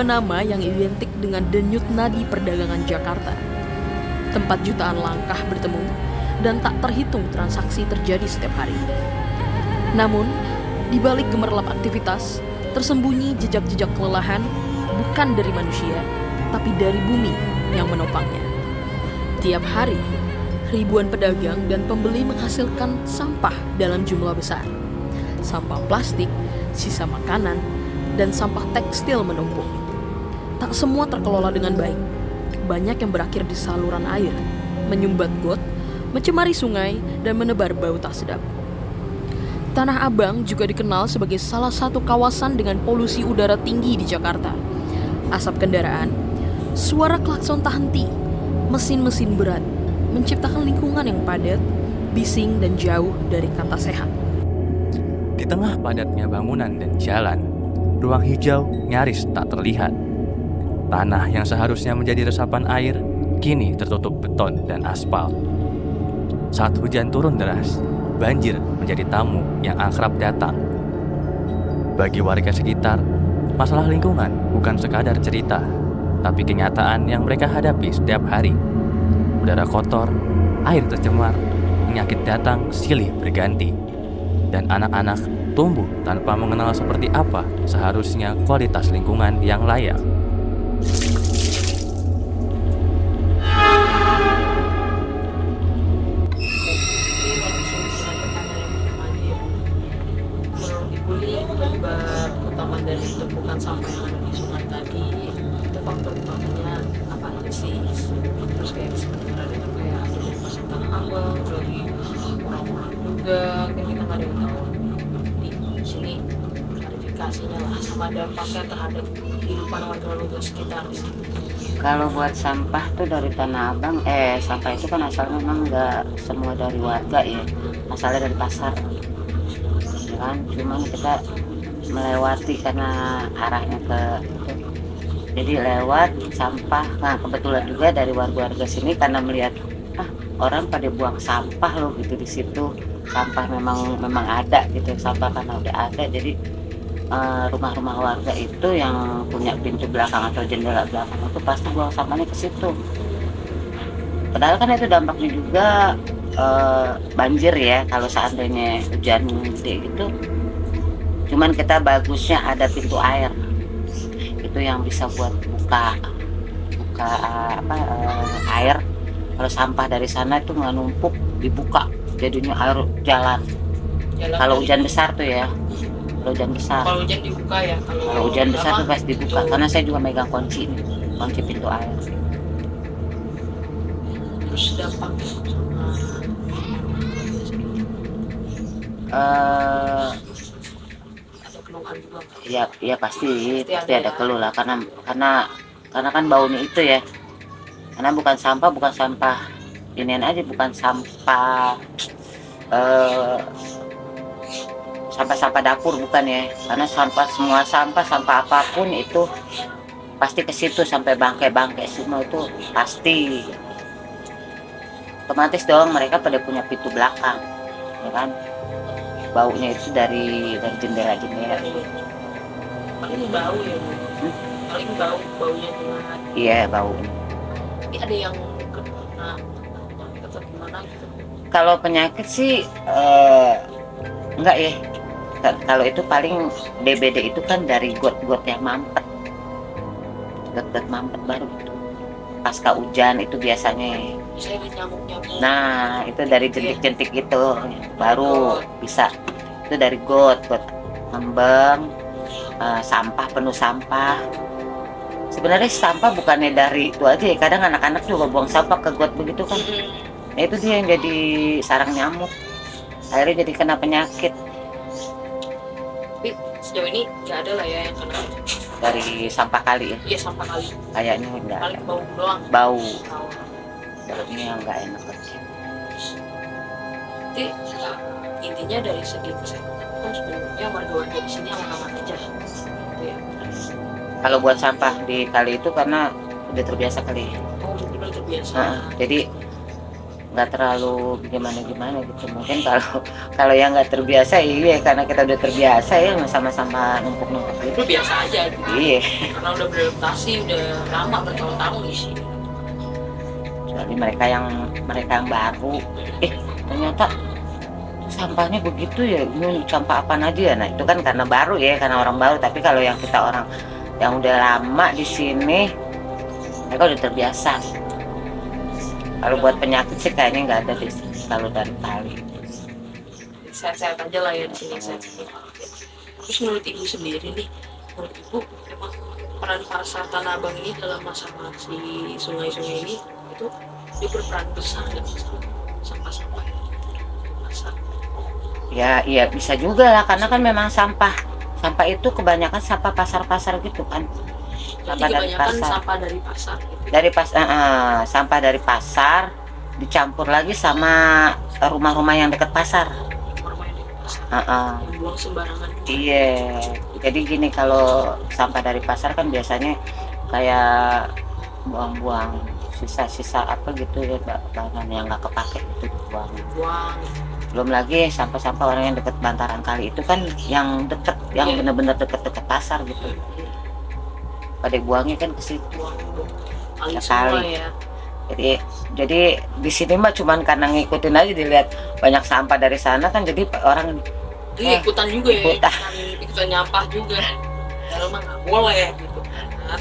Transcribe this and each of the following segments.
sebuah nama yang identik dengan denyut nadi perdagangan Jakarta. Tempat jutaan langkah bertemu dan tak terhitung transaksi terjadi setiap hari. Namun, di balik gemerlap aktivitas, tersembunyi jejak-jejak kelelahan bukan dari manusia, tapi dari bumi yang menopangnya. Tiap hari, ribuan pedagang dan pembeli menghasilkan sampah dalam jumlah besar. Sampah plastik, sisa makanan, dan sampah tekstil menumpuk. Tak semua terkelola dengan baik. Banyak yang berakhir di saluran air, menyumbat got, mencemari sungai, dan menebar bau tak sedap. Tanah Abang juga dikenal sebagai salah satu kawasan dengan polusi udara tinggi di Jakarta. Asap kendaraan, suara klakson tak henti, mesin-mesin berat, menciptakan lingkungan yang padat, bising, dan jauh dari kata sehat. Di tengah padatnya bangunan dan jalan, ruang hijau nyaris tak terlihat. Tanah yang seharusnya menjadi resapan air, kini tertutup beton dan aspal. Saat hujan turun deras, banjir menjadi tamu yang akrab datang. Bagi warga sekitar, masalah lingkungan bukan sekadar cerita, tapi kenyataan yang mereka hadapi setiap hari. Udara kotor, air tercemar, penyakit datang silih berganti. Dan anak-anak tumbuh tanpa mengenal seperti apa seharusnya kualitas lingkungan yang layak. Penyebab utama dari tumpukan sampah yang ada di sungai tadi itu faktor utamanya apa aja sih? Terus kayak sebenarnya itu kayak ada pasang tanah abang dari orang-orang juga, kayak kita nggak ada yang tahu di sini klarifikasinya lah sama dampaknya terhadap kehidupan warga sekitar di sini. Kalau buat sampah tuh dari Tanah Abang, sampah itu kan asalnya memang nggak semua dari warga ya, asalnya dari pasar, ya kan? Cuman kita melewati karena arahnya ke itu, jadi lewat sampah. Nah kebetulan juga dari warga-warga sini karena melihat orang pada buang sampah loh gitu di situ, sampah memang ada gitu, sampah karena udah ada, jadi rumah-rumah warga itu yang punya pintu belakang atau jendela belakang itu pasti buang sampahnya ke situ. Padahal kan itu dampaknya juga banjir ya kalau seandainya hujan gede gitu. Cuman kita bagusnya ada pintu air itu yang bisa buat buka air. Kalau sampah dari sana itu nggak numpuk, dibuka jadinya air jalan. Kalau hujan besar tuh ya. Kalau hujan dibuka ya. Kalau hujan besar tuh pasti dibuka. Karena saya juga megang kunci pintu air. Terus dampaknya sama ada keluhan juga. Ya pasti ada keluh lah karena kan baunya itu ya. Karena bukan sampah inian aja, bukan sampah sampah dapur bukan ya, karena semua sampah apapun itu pasti ke situ, sampai bangkai semua itu pasti otomatis dong. Mereka pada punya pintu belakang ya kan, baunya itu dari jendela paling bau ya. Paling baunya gimana? Iya baunya. Tapi ada yang kena atau gimana gitu? Kalau penyakit sih enggak ya. Kalau itu paling DBD itu kan dari got-got yang mampet, got-got mampet baru itu pasca hujan itu biasanya. Misalnya nyamuk-nyamuk. Nah itu dari jentik-jentik itu baru bisa. Itu dari got ngembang, sampah penuh sampah. Sebenarnya sampah bukannya dari itu aja ya, kadang anak-anak juga buang sampah ke got begitu kan. Nah itu dia yang jadi sarang nyamuk, akhirnya jadi kena penyakit. Tapi sejauh ini nggak ada lah ya yang kena Dari sampah kali ya? Iya sampah kali. Kayaknya enggak. Paling bau doang. Bau. Baunya enggak enak aja. Jadi intinya dari segi kesehatan sebenarnya warga-warga di sini aman-aman aja. Gitu ya. Kalau buat sampah di kali itu karena udah terbiasa kali. Oh udah terbiasa. Jadi nggak terlalu gimana gitu. Mungkin kalau kalau yang nggak terbiasa, iya karena kita udah terbiasa ya sama-sama numpuk-numpuk gitu. Itu biasa aja gitu. Iya. Karena udah beradaptasi, udah lama bertahun-tahun di sini. Kecuali mereka yang baru, ternyata sampahnya begitu ya, ini sampah apa aja ya. Nah itu kan karena baru ya, karena orang baru. Tapi kalau yang kita orang yang udah lama di sini, mereka udah terbiasa. Kalau buat penyakit sih kayaknya nggak ada di sini kalau dari kali. Sehat-sehat aja lah ya di sini, sehat-sehat. Terus menurut ibu sendiri nih, menurut ibu emang peran pasar Tanah Abang ini dalam masalah si sungai-sungai ini itu dia berperan besar nggak sampah-sampah pasar? Ya iya bisa juga lah, karena kan memang sampah itu kebanyakan sampah pasar-pasar gitu kan. Sampah dari Kebanyakan pasar. sampah dari pasar gitu. Sampah dari pasar dicampur lagi sama rumah-rumah yang dekat pasar. Rumah yang di pasar. Yang buang sembarangan. Iya. Jadi gini, kalau sampah dari pasar kan biasanya kayak buang-buang sisa-sisa apa gitu ya, bahan yang nggak kepake itu buang. Belum lagi sampah-sampah orang yang dekat bantaran kali itu kan yang deket, yang bener-bener deket-deket pasar gitu. Pada buangnya kan ke situ. Kali. Ya. Jadi di sini mah cuman karena ngikutin aja, dilihat banyak sampah dari sana kan, jadi orang ikutan juga ikutan. Ikutan nyampah juga. Kalau mah nggak boleh gitu. Nah,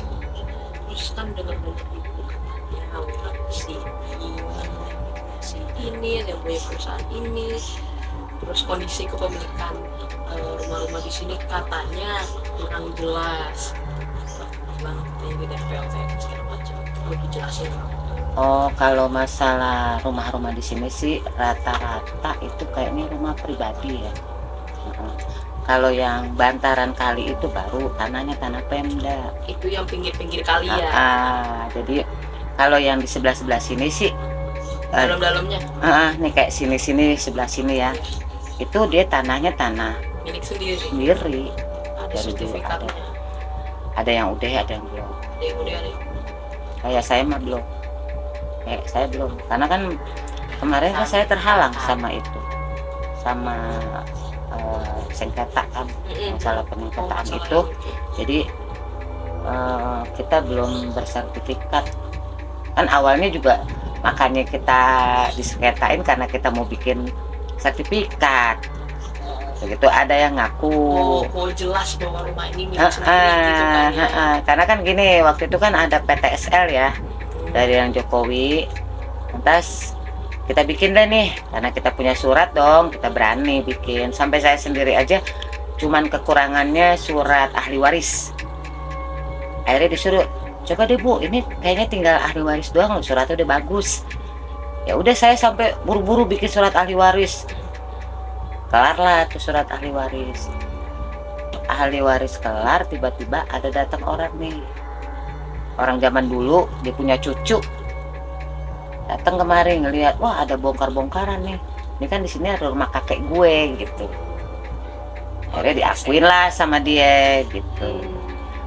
terus kan dengan si ini yang punya perusahaan ini, terus kondisi kepemilikan rumah-rumah di sini katanya kurang jelas. Katanya beda PLTN segala macam. Perlu dijelasin. Oh, kalau masalah rumah-rumah di sini sih rata-rata itu kayaknya rumah pribadi ya. Kalau yang bantaran kali itu baru tanahnya tanah Pemda. Itu yang pinggir-pinggir kali ya. Jadi kalau yang di sebelah-sebelah sini sih dalam-dalamnya. Nih kayak sini-sini sebelah sini ya. Itu dia tanahnya tanah milik sendiri. Ada sertifikatnya. Ada yang udah, ada yang belum. Ada yang udah, ada yang kayak saya mah belum. Kayak saya belum. Karena kan kemarin kan saya terhalang sama itu. Sama sengketa kan, masalah penyengketaan itu. Jadi kita belum bersertifikat. Kan awalnya juga makanya kita disengketain karena kita mau bikin sertifikat. Begitu ada yang ngaku. Oh, jelas bahwa rumah ini milik sendiri gitu kan ya. Karena kan gini, waktu itu kan ada PTSL ya dari yang Jokowi. Lantas kita bikin deh nih, karena kita punya surat dong, kita berani bikin. Sampai saya sendiri aja cuman kekurangannya surat ahli waris. Akhirnya disuruh, coba deh Bu, ini kayaknya tinggal ahli waris doang loh, suratnya udah bagus. Ya udah, saya sampai buru-buru bikin surat ahli waris. Kelar lah tuh surat ahli waris. Ahli waris kelar, tiba-tiba ada datang orang nih. Orang zaman dulu, dia punya cucu. Datang kemarin ngelihat, wah ada bongkar-bongkaran nih. Ini kan di sini ada rumah kakek gue gitu. Akhirnya diakuin lah sama dia gitu.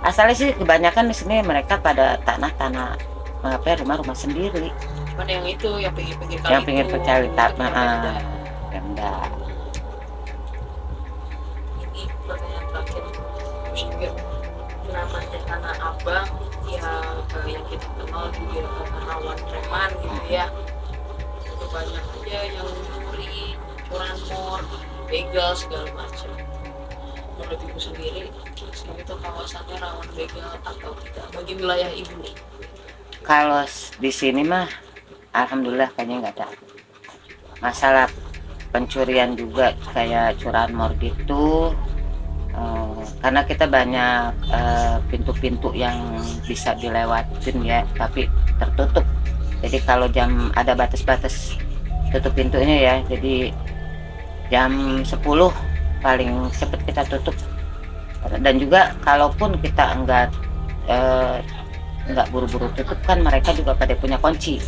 Asalnya sih kebanyakan di sini mereka pada tanah-tanah rumah-rumah sendiri. Cuman yang itu yang pinggir-pinggir kali. Yang pinggir-pinggir tanah Pemda. Ini pertanyaan terakhir. Juga namanya Tanah Abang ya, yang kita kenal juga rawan preman gitu ya. Itu banyak aja yang nyuri, curanmor, begal segala macam. Menurut ibu sendiri, sini tuh kawasannya rawan begal atau tidak bagi wilayah ibu nih? Kalau di sini mah alhamdulillah kayaknya nggak ada masalah pencurian juga kayak curanmor gitu. Karena kita banyak pintu-pintu yang bisa dilewatin ya, tapi tertutup. Jadi kalau jam ada batas-batas tutup pintunya ya, jadi jam 10 paling cepat kita tutup. Dan juga kalaupun kita enggak buru-buru tutup kan mereka juga pada punya kunci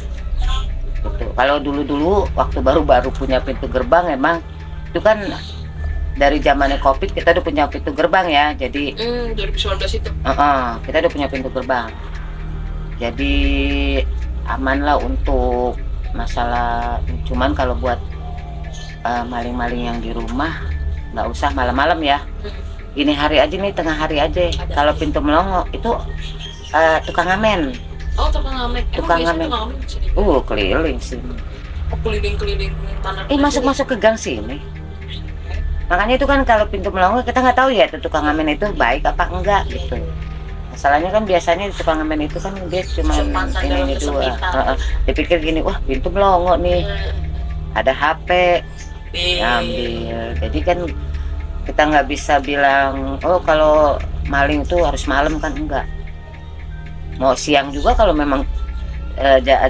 gitu. Kalau dulu waktu baru-baru punya pintu gerbang, emang itu kan dari zamannya Covid kita udah punya pintu gerbang ya. Jadi 2019 itu kita udah punya pintu gerbang, jadi aman lah untuk masalah. Cuman kalau buat maling-maling yang di rumah nggak usah malam-malam ya. Ini hari aja nih, tengah hari aja. Kalau pintu melongo itu tukang ngamen. Oh, tukang ngamen. Tukang Biasanya ngamen. tukang ngamen di sini. Keliling sih. Oh, keliling-keliling tanah. Masuk-masuk ke gang sini. Makanya itu kan kalau pintu melongo kita nggak tahu ya itu tukang ngamen itu baik apa enggak gitu. Masalahnya kan biasanya tukang ngamen itu kan dia cuma Kesempatan dalam ini dua. kesempitan. Dipikir gini, wah pintu melongo nih, ada HP, Di ambil. Jadi kan kita nggak bisa bilang, oh kalau maling itu harus malam, kan enggak. Mau siang juga kalau memang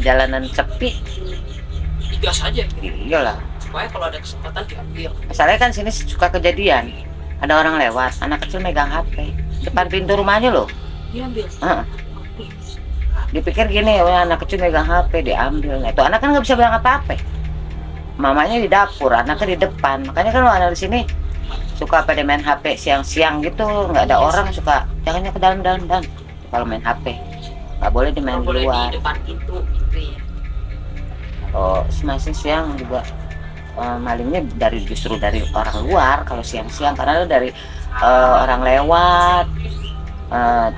jalanan sepi, digas aja. iyalah. Supaya kalau ada kesempatan diambil. Masalahnya kan sini suka kejadian, ada orang lewat, anak kecil megang HP depan pintu rumahnya loh. Diambil. Dipikir gini, oh, anak kecil megang HP diambil. Nah, itu anak kan nggak bisa bilang apa-apa. Mamanya di dapur, anaknya di depan. Makanya kan anak di sini suka pada main HP siang-siang gitu, nggak ada orang suka jangannya ke dalam. Kalau main HP nggak boleh dimain di Boleh luar. di depan pintu gitu ya. Kalau masih siang juga malingnya justru dari orang luar kalau siang-siang, karena dari orang lewat,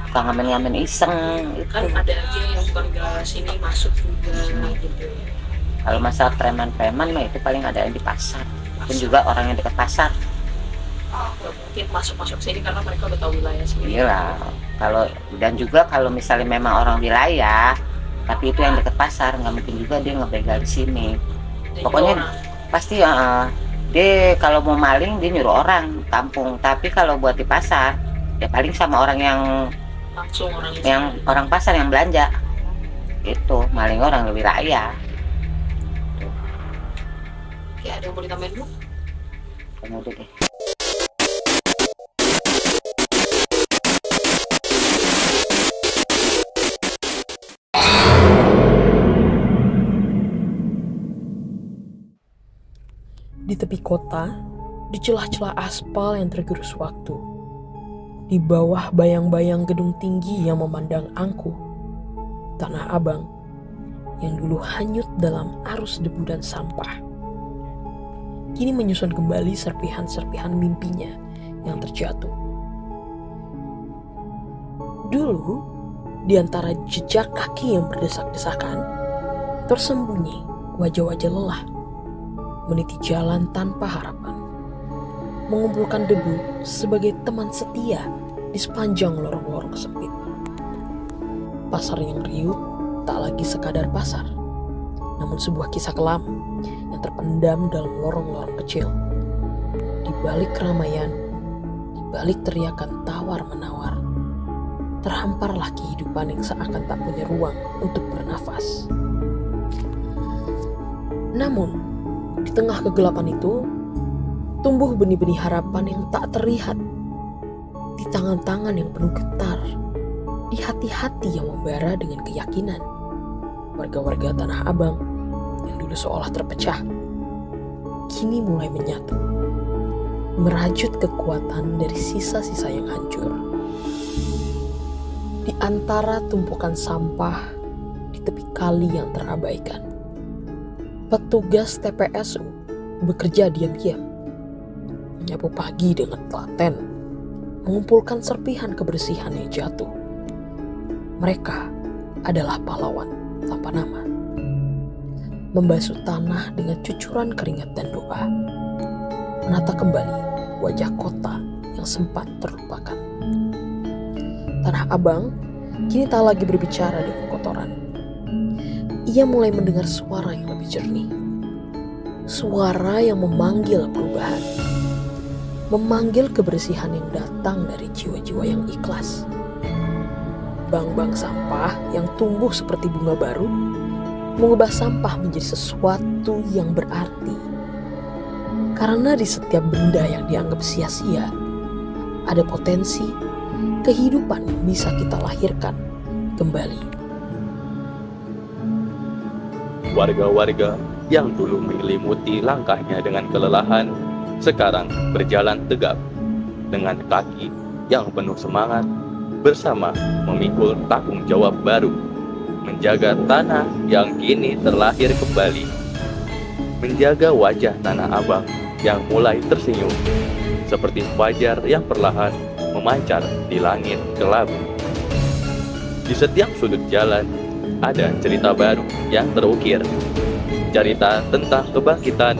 tukang ngamen-ngamen iseng itu. Kan ada aja yang bukan ke sini masuk juga gitu ya. Kalau masalah preman-preman mah itu paling ada yang di pasar, pun juga orang yang dekat pasar. Nggak mungkin masuk sini karena mereka udah tahu wilayah sini. Iyalah, dan juga kalau misalnya memang orang wilayah tapi itu yang dekat pasar, nggak mungkin juga dia ngebegal di sini. Dan Pokoknya juga orang pasti dia kalau mau maling dia nyuruh orang kampung, tapi kalau buat di pasar ya paling sama orang langsung orang yang orang pasar yang belanja. Itu maling orang lebih raya. ya ada yang mau ditambahin Bu? Kemudian deh. Di tepi kota, di celah-celah aspal yang tergerus waktu, di bawah bayang-bayang gedung tinggi yang memandang angkuh, Tanah Abang yang dulu hanyut dalam arus debu dan sampah, kini menyusun kembali serpihan-serpihan mimpinya yang terjatuh. Dulu, di antara jejak kaki yang berdesak-desakan, tersembunyi wajah-wajah lelah, meniti jalan tanpa harapan, mengumpulkan debu sebagai teman setia di sepanjang lorong-lorong sempit. Pasar yang riuh tak lagi sekadar pasar, namun sebuah kisah kelam yang terpendam dalam lorong-lorong kecil. Di balik keramaian, di balik teriakan tawar-menawar, terhamparlah kehidupan yang seakan tak punya ruang untuk bernafas. Namun, di tengah kegelapan itu, tumbuh benih-benih harapan yang tak terlihat. Di tangan-tangan yang penuh getar, di hati-hati yang membara dengan keyakinan, warga-warga Tanah Abang yang dulu seolah terpecah, kini mulai menyatu, merajut kekuatan dari sisa-sisa yang hancur. Di antara tumpukan sampah di tepi kali yang terabaikan, petugas TPSU bekerja diam-diam, menyapu pagi dengan telaten, mengumpulkan serpihan kebersihan yang jatuh. Mereka adalah pahlawan tanpa nama, membasuh tanah dengan cucuran keringat dan doa, menata kembali wajah kota yang sempat terlupakan. Tanah Abang kini tak lagi berbicara dengan kotoran. Ia mulai mendengar suara yang lebih jernih, suara yang memanggil perubahan, memanggil kebersihan yang datang dari jiwa-jiwa yang ikhlas. Bank-bank sampah yang tumbuh seperti bunga baru mengubah sampah menjadi sesuatu yang berarti. Karena di setiap benda yang dianggap sia-sia, ada potensi kehidupan yang bisa kita lahirkan kembali. Warga-warga yang dulu menyelimuti langkahnya dengan kelelahan, sekarang berjalan tegap dengan kaki yang penuh semangat, bersama memikul tanggung jawab baru, menjaga tanah yang kini terlahir kembali, menjaga wajah Tanah Abang yang mulai tersenyum, seperti fajar yang perlahan memancar di langit kelabu. Di setiap sudut jalan ada cerita baru yang terukir, cerita tentang kebangkitan,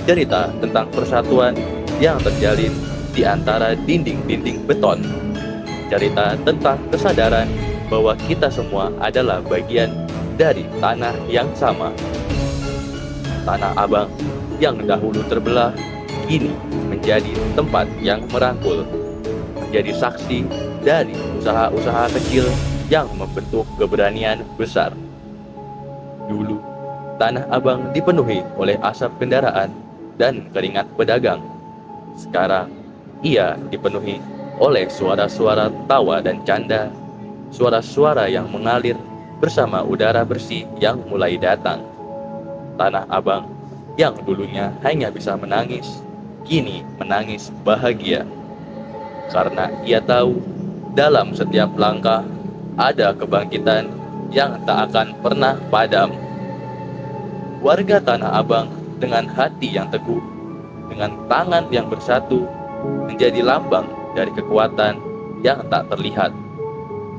cerita tentang persatuan yang terjalin di antara dinding-dinding beton, cerita tentang kesadaran bahwa kita semua adalah bagian dari tanah yang sama. Tanah Abang yang dahulu terbelah kini menjadi tempat yang merangkul, menjadi saksi dari usaha-usaha kecil yang membentuk keberanian besar. Dulu, Tanah Abang dipenuhi oleh asap kendaraan dan keringat pedagang. Sekarang, ia dipenuhi oleh suara-suara tawa dan canda, suara-suara yang mengalir bersama udara bersih yang mulai datang. Tanah Abang yang dulunya hanya bisa menangis, kini menangis bahagia. Karena ia tahu dalam setiap langkah ada kebangkitan yang tak akan pernah padam. Warga Tanah Abang dengan hati yang teguh, dengan tangan yang bersatu, menjadi lambang dari kekuatan yang tak terlihat,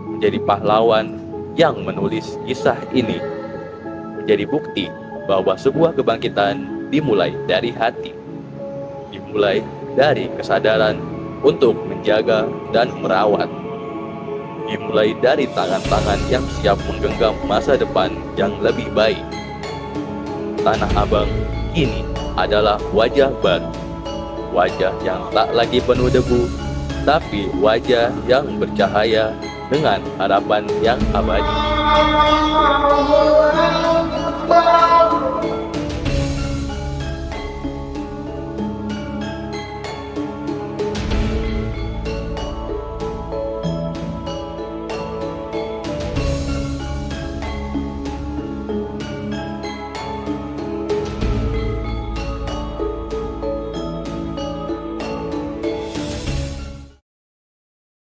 menjadi pahlawan yang menulis kisah ini, menjadi bukti bahwa sebuah kebangkitan dimulai dari hati, dimulai dari kesadaran untuk menjaga dan merawat, dimulai dari tangan-tangan yang siap menggenggam masa depan yang lebih baik. Tanah Abang kini adalah wajah baru, wajah yang tak lagi penuh debu, tapi wajah yang bercahaya dengan harapan yang abadi.